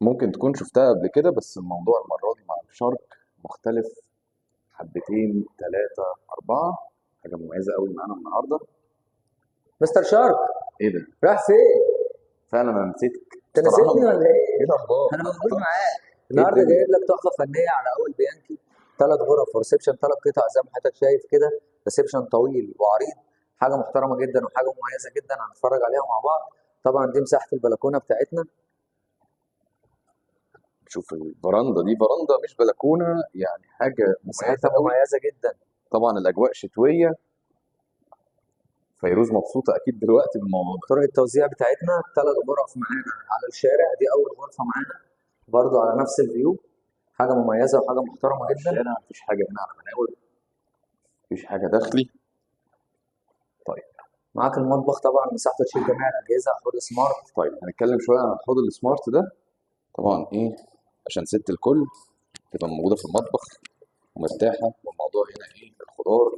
ممكن تكون شفتها قبل كده، بس الموضوع المرة دي مع الشارك مختلف حبتين تلاتة أربعة. حاجة مميزة قوي معانا النهاردة. مستر شارك، إيه ده؟ رايح فين؟ فعلا أنا نسيتك. انت مستر نسيتني عمرو، ولا ايه؟ إيه الأخبار؟ انا موجود معاك. إيه النهارده الدنيا؟ جايب لك تحفه فنيه على اول بيانكي. 3 غرف وريسبشن 3 قطع زي ما حضرتك شايف كده. ريسبشن طويل وعريض، حاجه محترمه جدا وحاجه مميزه جدا هنتفرج عليها مع بعض. طبعا دي مساحه البلكونه بتاعتنا. شوف الفراندا دي، فراندا مش بلكونة، يعني حاجة مميزة مساحتها قوي. مميزه جدا. طبعا الأجواء شتوية. فيروز مبسوطة أكيد دلوقتي بالموضوع ده. طرق التوزيع بتاعتنا 3 غرف معانا على الشارع، دي اول غرفه معانا برضو على نفس الفيو. حاجه مميزه وحاجه محترمه على جدا. الشارع مفيش حاجة هنا على المناول، مفيش حاجة داخلي. طيب. معاك المطبخ طبعا مساحته تشيل جميع الاجهزه، حوض سمارت. طيب هنتكلم شوية عن الحوض السمارت ده. طبعا إيه، عشان ست الكل تبقى موجودة في المطبخ ومرتاحة، والموضوع هنا إيه، الخضار،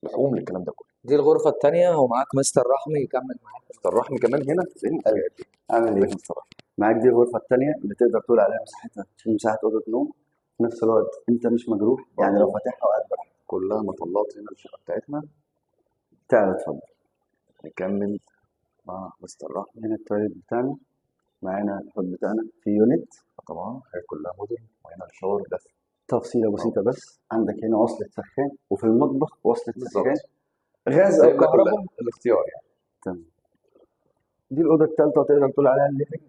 اللحوم، الكلام ده كله. دي الغرفه الثانيه ومعاك مستر رحمي يكمل معاك. مستر رحمي كمان هنا زي ما انت حلو. قايل. عامل ازيك ايه؟ يا مستر رحمي؟ معاك دي الغرفة التانية اللي تقدر تقول عليها مساحتها تشيل مساحة أوضة نوم. في نفس الوقت أنت مش مجروح، يعني لو برضه فاتحها وقاعد براحتك. كلها مطلات هنا الشقة بتاعتنا. تعالى اتفضل. نكمل مع مستر رحمي. هنا التواليت بتاعنا، معانا الحوض بتاعنا في يونت. طبعا هي كلها موديل، وهنا الشاور ده. تفصيلة بسيطة بس، عندك هنا وصلة سخان وفي المطبخ وصلة سخان، بالظبط، غاز أو سايب لك كهرباء. الاختيار يعني. تمام. دي الأوضة التالتة وتقدر تقول عليها الليفينج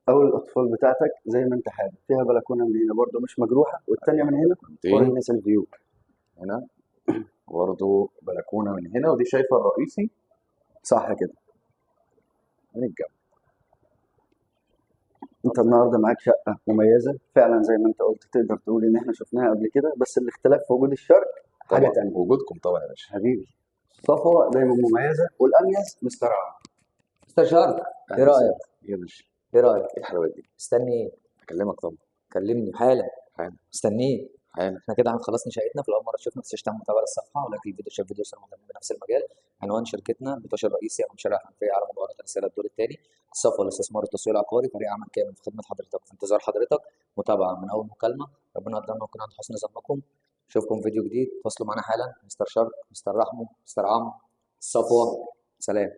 أو الأطفال بتاعتك زي ما أنت حابب. فيها بلكونة من هنا برضه مش مجروحة، والتانية من هنا ورا بلكونتين الناس الفيو. هنا، برضه بلكونة من هنا، ودي شايفة الرئيسي صح كده. من الجنب. انت النهارده معاك شقه مميزه فعلا زي ما انت قلت، تقدر تقول ان احنا شفناها قبل كده، بس الاختلاف في وجود الشرق حاجه طبعا تانية. وجودكم طبعا يا باشا. حبيبي، صفوه دايما مميزه والاميز مسترعى. مستر شارك، ايه اهلا رايك؟ وسهلا يا باشا. ايه رايك؟ ايه الحلاوة دي؟ مستني ايه؟ اكلمك طبعا. كلمني حالا. حالا مستنيك. حالا. احنا كده خلصنا شقتنا في الاول مره تشوفنا، بس تشتغل متابعه للصفحه ولكن الفيديو شاف فيديو مهتمين بنفس المجال. عنوان شركتنا بتوش الرئيسي او شارع حنفيه على مبادره الرساله الدور الثاني. الصفوه الاستثمار التسويق العقاري، فريق عمل كامل في خدمه حضرتك، في انتظار حضرتك. متابعه من اول مكالمه. ربنا يقدرنا ونكون عند حسن ظنكم. اشوفكم فيديو جديد، تواصلوا معنا حالا. مستر شرق، مستر رحمه، مستر عمرو، الصفوه. سلام.